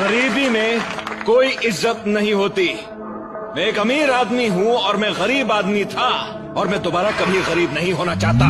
गरीबी में कोई इज्जत नहीं होती। मैं एक अमीर आदमी हूँ और मैं गरीब आदमी था और मैं दोबारा कभी गरीब नहीं होना चाहता।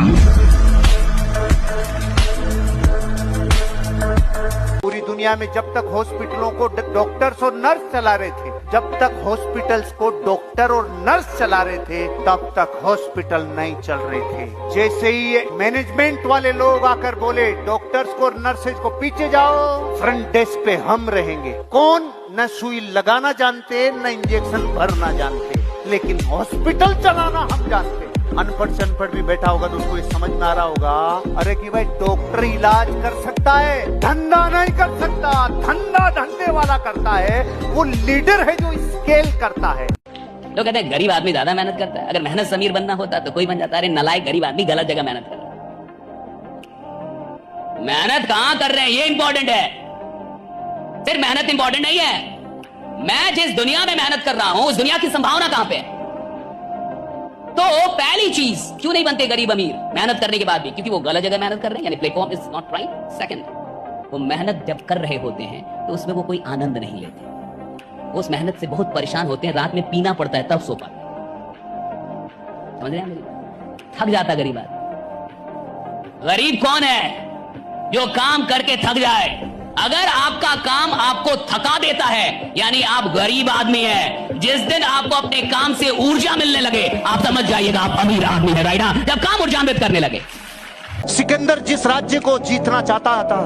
पूरी दुनिया में जब तक हॉस्पिटलों को डॉक्टर्स और नर्स चला रहे थे, जब तक हॉस्पिटल्स को डॉक्टर और नर्स चला रहे थे, तब तक हॉस्पिटल नहीं चल रहे थे। जैसे ही मैनेजमेंट वाले लोग आकर बोले डॉक्टर्स को और नर्सेज को पीछे जाओ, फ्रंट डेस्क पे हम रहेंगे। कौन? न सुई लगाना जानते, न इंजेक्शन भरना जानते, लेकिन हॉस्पिटल चलाना हम जानते। अनपढ़ सनपढ़ भी बैठा होगा तो उसको ये समझ में आ रहा होगा, अरे कि भाई डॉक्टर इलाज कर सकता है, धंधा नहीं कर सकता। धंधा धंधे वाला करता है, वो लीडर है जो स्केल करता है। लोग कहते हैं गरीब आदमी ज्यादा मेहनत करता है। अगर मेहनत समीर बनना होता तो कोई बन जाता। अरे नलायक गरीब आदमी गलत जगह मेहनत कर रहा है। मेहनत कहां कर रहे हैं ये इंपॉर्टेंट है, सिर्फ मेहनत इंपॉर्टेंट नहीं है। मैं जिस दुनिया में मेहनत कर रहा हूं उस दुनिया की संभावना कहां पे है। तो पहली चीज, क्यों नहीं बनते गरीब अमीर मेहनत करने के बाद भी? क्योंकि वो गलत जगह मेहनत कर रहे हैं, यानी platform is not right. Second, वो मेहनत जब कर रहे होते हैं तो उसमें वो कोई आनंद नहीं लेते। वो उस मेहनत से बहुत परेशान होते हैं, रात में पीना पड़ता है तब सो पाते। समझ रहे हैं मेरी बात? थक जाता गरीब आदमी। गरीब कौन है? जो काम करके थक जाए। अगर आपका काम आपको थका देता है यानी आप गरीब आदमी हैं। जिस दिन आपको अपने काम से ऊर्जा मिलने लगे आप समझ जाइएगा आप अमीर आदमी है, राइट? जब काम ऊर्जान्वित करने लगे। सिकंदर जिस राज्य को जीतना चाहता था,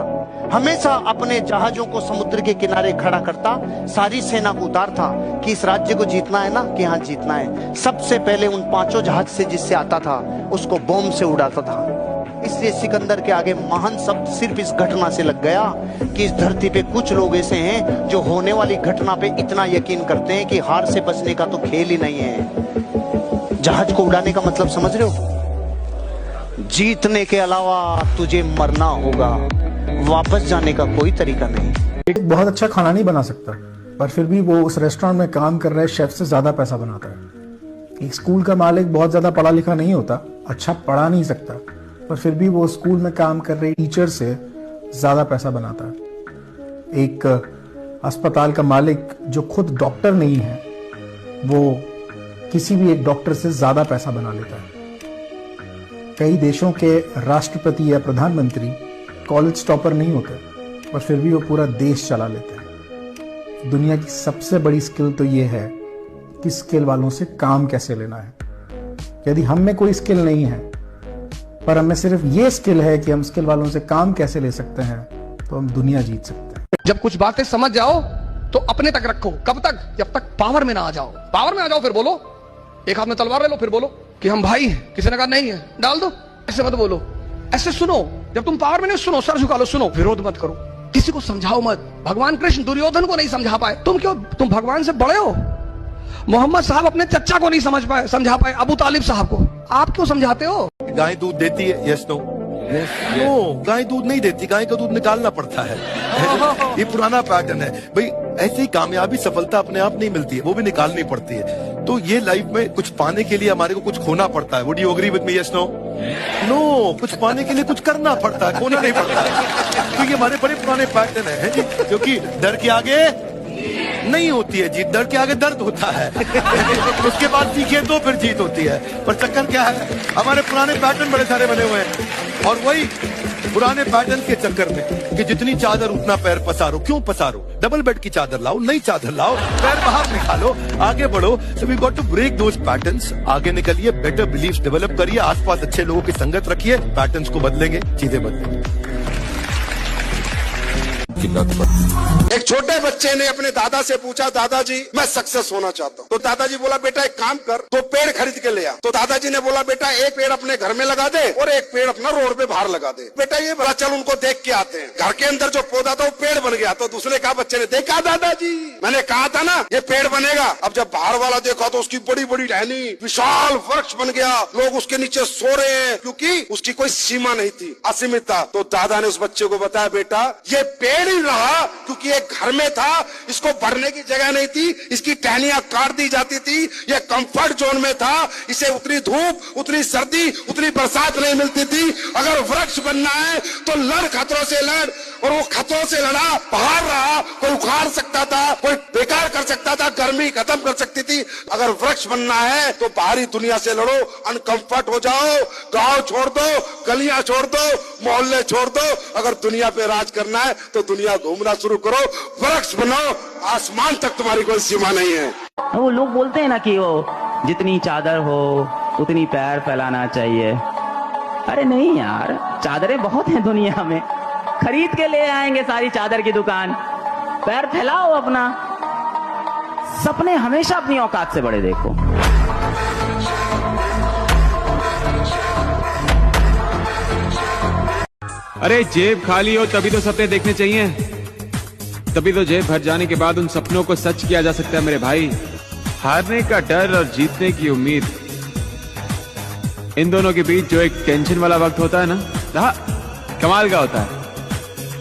हमेशा अपने जहाजों को समुद्र के किनारे खड़ा करता, सारी सेना को उतारता कि इस राज्य को जीतना है ना, कि हाँ जीतना है। सबसे पहले उन 5 जहाज से जिससे आता था उसको बॉम्ब से उड़ाता था। इसलिए सिकंदर के आगे महान शब्द सिर्फ इस घटना से लग गया कि इस धरती पे कुछ लोग ऐसे हैं जो होने वाली घटना पे इतना यकीन करते हैं कि हार से बचने का तो खेल ही नहीं है। जहाज को उड़ाने का मतलब समझ रहे हो? जीतने के अलावा तुझे मरना होगा, वापस जाने का कोई तरीका नहीं। एक बहुत अच्छा खाना नहीं बना सकता, पर फिर भी वो उस रेस्टोरेंट में काम कर रहे शेफ से ज्यादा पैसा बनाता है। एक स्कूल का मालिक बहुत ज्यादा पढ़ा लिखा नहीं होता, अच्छा पढ़ा नहीं सकता, पर फिर भी वो स्कूल में काम कर रहे टीचर से ज्यादा पैसा बनाता है। एक अस्पताल का मालिक जो खुद डॉक्टर नहीं है, वो किसी भी एक डॉक्टर से ज्यादा पैसा बना लेता है। कई देशों के राष्ट्रपति या प्रधानमंत्री कॉलेज टॉपर नहीं होते, पर फिर भी वो पूरा देश चला लेते हैं। दुनिया की सबसे बड़ी स्किल तो ये है कि स्किल वालों से काम कैसे लेना है। यदि हम में कोई स्किल नहीं है, पर हमें सिर्फ ये स्किल है कि हम स्किल वालों से काम कैसे ले सकते हैं, तो हम दुनिया जीत सकते हैं। जब कुछ बातें समझ जाओ तो अपने तक रखो। कब तक? जब तक पावर में ना आ जाओ। पावर में आ जाओ फिर बोलो। एक हाथ में तलवार ले लो फिर बोलो कि हम भाई हैं। किसी ने कहा नहीं है, डाल दो। ऐसे मत बोलो, ऐसे सुनो। जब तुम पावर में नहीं, सुनो, सर झुका लो, सुनो, विरोध मत करो, किसी को समझाओ मत। भगवान कृष्ण दुर्योधन को नहीं समझा पाए, तुम भगवान से बड़े हो। मोहम्मद साहब अपने चच्चा को नहीं समझा पाए, अबू तालिब साहब को। आप क्यों समझाते हो? गाय दूध देती है? Yes no? नो, गाय दूध नहीं देती, गाय का दूध निकालना पड़ता है। ये पुराना पैटर्न है भाई। ऐसे ही कामयाबी सफलता अपने आप नहीं मिलती है, वो भी निकालनी पड़ती है। तो ये लाइफ में कुछ पाने के लिए हमारे को कुछ खोना पड़ता है। Would you agree with me? Yes no? No, कुछ पाने के लिए कुछ करना पड़ता है, खोना नहीं पड़ता है। तो ये हमारे बड़े पुराने पैटर्न है जी, क्योंकि डर के आगे नहीं होती है जीत, डर के आगे दर्द होता है। उसके बाद सीखे तो फिर जीत होती है। पर चक्कर क्या है, हमारे पुराने पैटर्न बड़े सारे बने हुए हैं, और वही पुराने पैटर्न के चक्कर में कि जितनी चादर उतना पैर पसारो। क्यों पसारो? डबल बेड की चादर लाओ, नई चादर लाओ, पैर बाहर निकालो, आगे बढ़ो। So we got to break those patterns. आगे निकलिए, बेटर बिलीफ डेवलप करिए, आसपास अच्छे लोगों की संगत रखिए, पैटर्न्स को बदलेंगे, चीजें बदलेंगे। एक छोटे बच्चे ने अपने दादा से पूछा, दादाजी मैं सक्सेस होना चाहता हूँ। तो दादाजी बोला, बेटा एक काम कर, तो पेड़ खरीद के ले आ। तो दादाजी ने बोला, बेटा एक पेड़ अपने घर में लगा दे और एक पेड़ अपना रोड पे बाहर लगा दे। बेटा ये बड़ा, चल उनको देख के आते हैं। घर के अंदर जो पौधा था वो पेड़ बन गया। तो दूसरे कहा बच्चे ने, देखा दादाजी, मैंने कहा था ना ये पेड़ बनेगा। अब जब बाहर वाला देखा तो उसकी बड़ी बड़ी टहनी विशाल वृक्ष बन गया, लोग उसके नीचे सो रहे हैं, क्योंकि उसकी कोई सीमा नहीं थी, असीमित था। तो दादा ने उस बच्चे को बताया, बेटा ये पेड़ नहीं रहा क्योंकि ये घर में था, इसको बढ़ने की जगह नहीं थी, इसकी टहनियां काट दी जाती थी, ये कंफर्ट जोन में था, इसे उतनी धूप, उतनी सर्दी, उतनी बरसात नहीं मिलती थी। अगर वृक्ष बनना है तो लड़, खतरों से लड़, और वो खतरों से लड़ा, पहाड़ रहा, कोई उखाड़ सकता था, कोई बेकार कर सकता था, गर्मी खत्म कर सकती थी। अगर वृक्ष बनना है तो बाहरी दुनिया से लड़ो, अनकंफर्ट हो जाओ, गांव छोड़ दो, गलियां छोड़ दो, मोहल्ले छोड़ दो। अगर दुनिया पे राज करना है तो दुनिया घूमना शुरू करो, वृक्ष बनो, आसमान तक तुम्हारी कोई सीमा नहीं है। वो लोग बोलते हैं ना कि वो जितनी चादर हो उतनी पैर फैलाना चाहिए। अरे नहीं यार, चादरें बहुत हैं दुनिया में, खरीद के ले आएंगे सारी चादर की दुकान, पैर फैलाओ अपना। सपने हमेशा अपनी औकात से बड़े देखो। अरे जेब खाली हो तभी तो सपने देखने चाहिए, तभी तो जेब भर जाने के बाद उन सपनों को सच किया जा सकता है मेरे भाई। हारने का डर और जीतने की उम्मीद, इन दोनों के बीच जो एक टेंशन वाला वक्त होता है ना, कमाल का होता है।